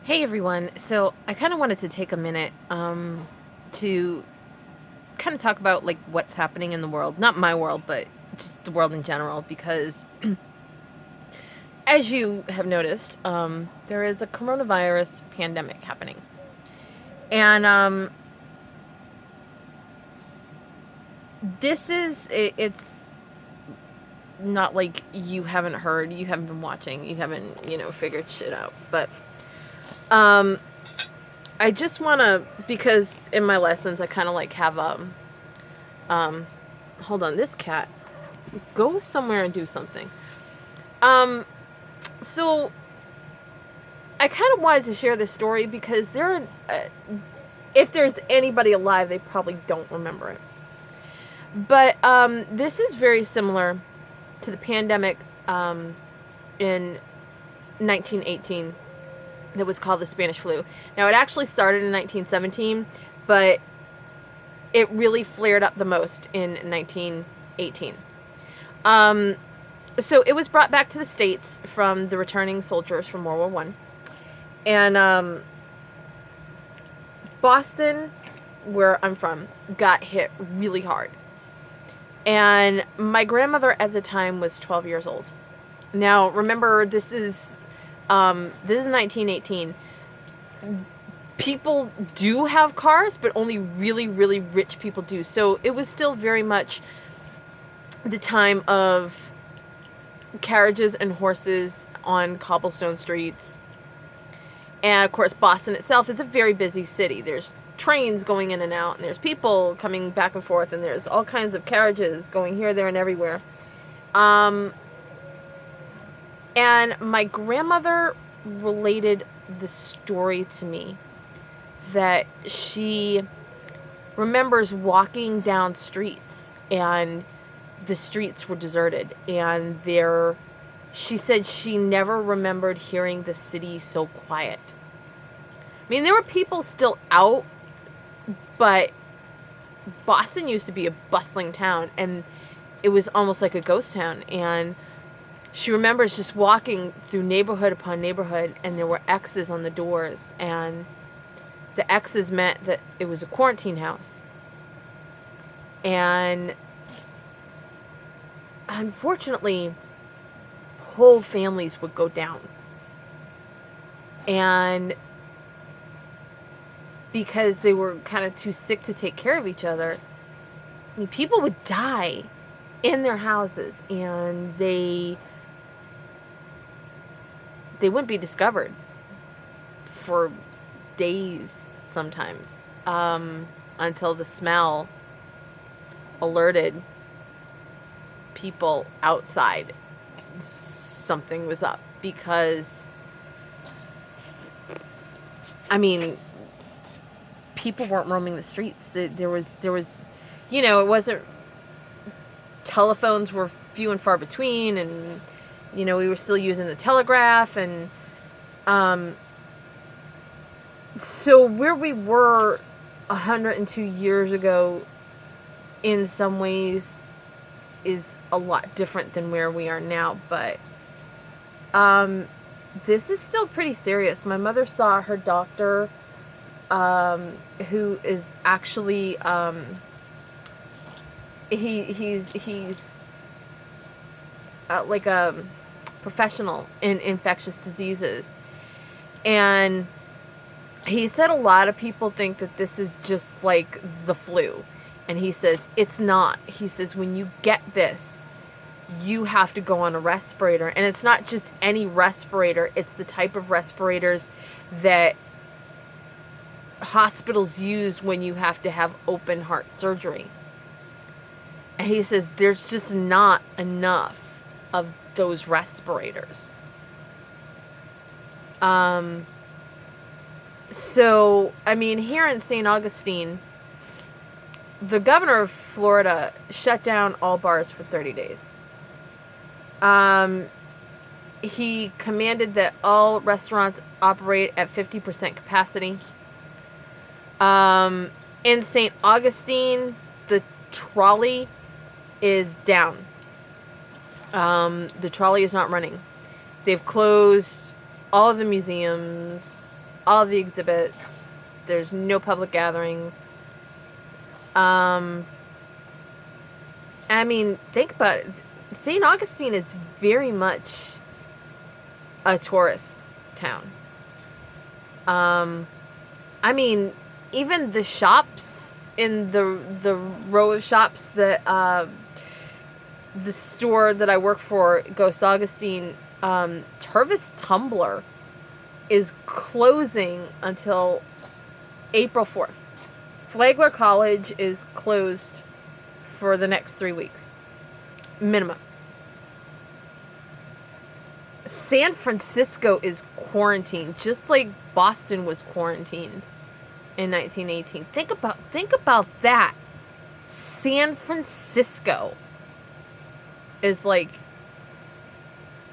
Hey everyone, so I kind of wanted to take a minute to kind of talk about like what's happening in the world, not my world, but just the world in general, because as you have noticed, there is a coronavirus pandemic happening. And it's not like you haven't heard, you haven't been watching, you haven't, figured shit out, but um, I just want to, because in my lessons I kind of like have um, hold on, this cat, go somewhere and do something. Um, so I kind of wanted to share this story because if there's anybody alive, they probably don't remember it. But this is very similar to the pandemic in 1918 that was called the Spanish flu. Now, it actually started in 1917, but it really flared up the most in 1918. So it was brought back to the States from the returning soldiers from World War One. And Boston, where I'm from, got hit really hard. And my grandmother at the time was 12 years old. Now, remember, this is 1918. People do have cars, but only really, really rich people do. So it was still very much the time of carriages and horses on cobblestone streets. And of course, Boston itself is a very busy city. There's trains going in and out, and there's people coming back and forth, and there's all kinds of carriages going here, there, and everywhere. And my grandmother related the story to me that she remembers walking down streets, and the streets were deserted, and she said she never remembered hearing the city so quiet. I mean, there were people still out, but Boston used to be a bustling town, and it was almost like a ghost town. And she remembers just walking through neighborhood upon neighborhood, and there were X's on the doors, and the X's meant that it was a quarantine house. And unfortunately, whole families would go down. And because they were kind of too sick to take care of each other, I mean, people would die in their houses, and they wouldn't be discovered for days sometimes, until the smell alerted people outside something was up. Because, I mean, people weren't roaming the streets. There was, it wasn't, telephones were few and far between, and, we were still using the telegraph, and, so where we were 102 years ago, in some ways, is a lot different than where we are now, but, this is still pretty serious. My mother saw her doctor, who is actually, he's like a professional in infectious diseases, and he said a lot of people think that this is just like the flu, and he says it's not. He says when you get this, you have to go on a respirator, and it's not just any respirator. It's the type of respirators that hospitals use when you have to have open heart surgery. And he says there's just not enough of those respirators. So, I mean, here in St. Augustine, the governor of Florida shut down all bars for 30 days. He commanded that all restaurants operate at 50% capacity. In St. Augustine, the trolley is down. The trolley is not running. They've closed all of the museums. all the exhibits. There's no public gatherings. I mean, think about it. St. Augustine is very much a tourist town. I mean, even the shops in the row of shops that the store that I work for, Ghost Augustine, Tervis Tumbler is closing until April 4th. Flagler College is closed for the next 3 weeks. Minimum. San Francisco is quarantined, just like Boston was quarantined in 1918. Think about that. San Francisco is like,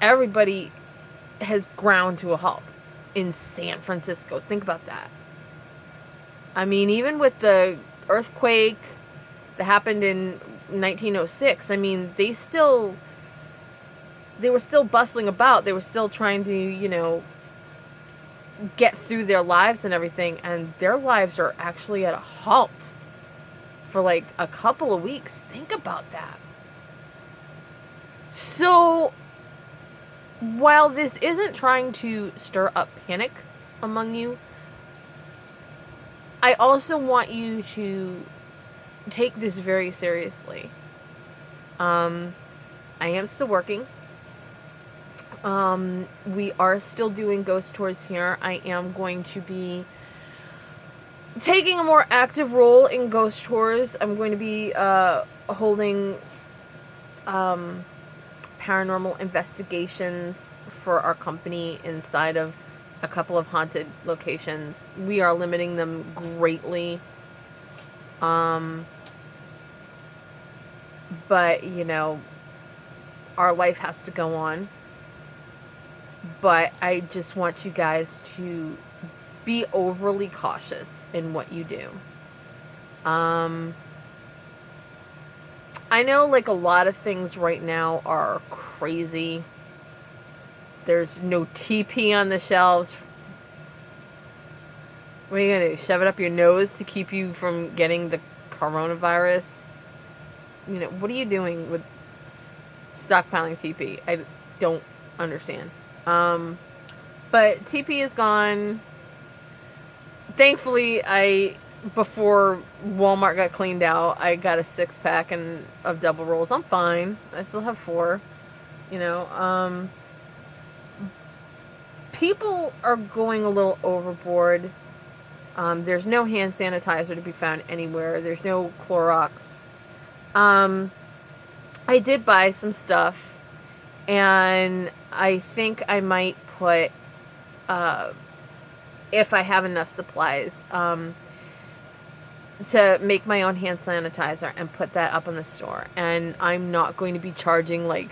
everybody has ground to a halt in San Francisco. Think about that. I mean, even with the earthquake that happened in 1906, I mean, they were still bustling about. They were still trying to, get through their lives and everything. And their lives are actually at a halt for like a couple of weeks. Think about that. So, while this isn't trying to stir up panic among you, I also want you to take this very seriously. I am still working. We are still doing ghost tours here. I am going to be taking a more active role in ghost tours. I'm going to be holding paranormal investigations for our company inside of a couple of haunted locations. We are limiting them greatly. But, our life has to go on. But I just want you guys to be overly cautious in what you do. I know, like, a lot of things right now are crazy. There's no TP on the shelves. What are you going to do? Shove it up your nose to keep you from getting the coronavirus? What are you doing with stockpiling TP? I don't understand. But TP is gone. Thankfully, before Walmart got cleaned out, I got a 6-pack of double rolls. I'm fine. I still have 4. People are going a little overboard. There's no hand sanitizer to be found anywhere. There's no Clorox. I did buy some stuff, and I think I might put, if I have enough supplies, to make my own hand sanitizer and put that up on the store. And I'm not going to be charging like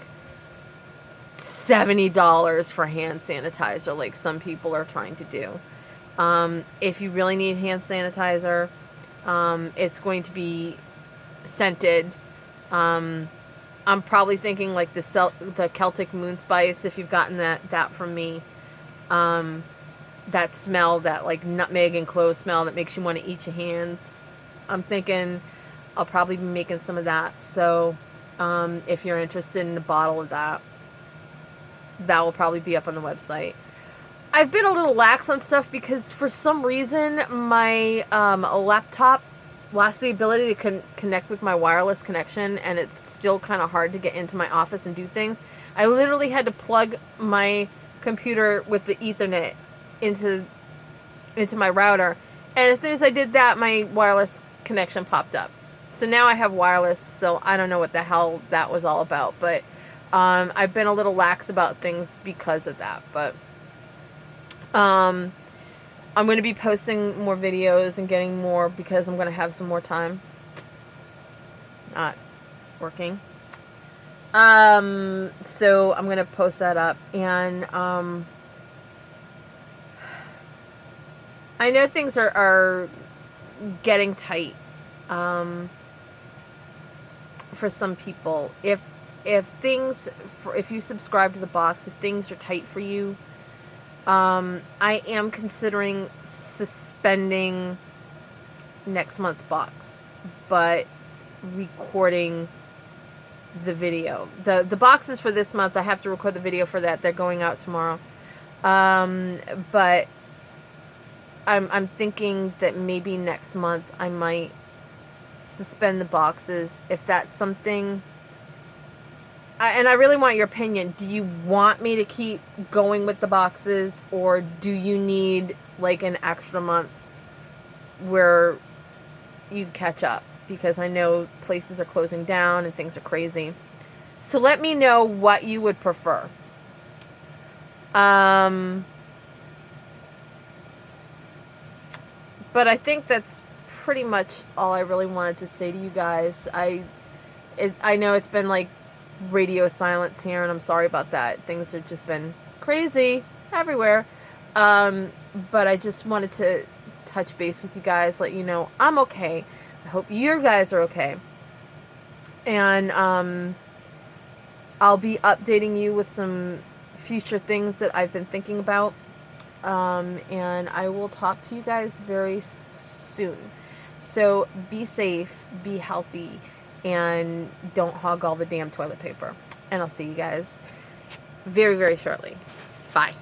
$70 for hand sanitizer like some people are trying to do. If you really need hand sanitizer, it's going to be scented. I'm probably thinking like the Celtic moon spice, if you've gotten that from me. That smell, that like nutmeg and clove smell that makes you want to eat your hands. I'm thinking I'll probably be making some of that. So if you're interested in a bottle of that will probably be up on the website. I've been a little lax on stuff because for some reason my laptop lost the ability to connect with my wireless connection, and it's still kind of hard to get into my office and do things. I literally had to plug my computer with the Ethernet into my router, and as soon as I did that, my wireless connection popped up. So now I have wireless, so I don't know what the hell that was all about, but I've been a little lax about things because of that. But I'm going to be posting more videos and getting more because I'm going to have some more time. Not working. So I'm going to post that up. And I know things are getting tight for some people. If you subscribe to the box, if things are tight for you, I am considering suspending next month's box, but recording the video. The boxes for this month, I have to record the video for that. They're going out tomorrow. But I'm thinking that maybe next month I might suspend the boxes if that's something. And I really want your opinion. Do you want me to keep going with the boxes, or do you need like an extra month where you catch up? Because I know places are closing down and things are crazy. So let me know what you would prefer. But I think that's pretty much all I really wanted to say to you guys. I know it's been like radio silence here, and I'm sorry about that. Things have just been crazy everywhere. But I just wanted to touch base with you guys, let you know I'm okay. I hope you guys are okay. And I'll be updating you with some future things that I've been thinking about. And I will talk to you guys very soon. So be safe, be healthy, and don't hog all the damn toilet paper. And I'll see you guys very, very shortly. Bye.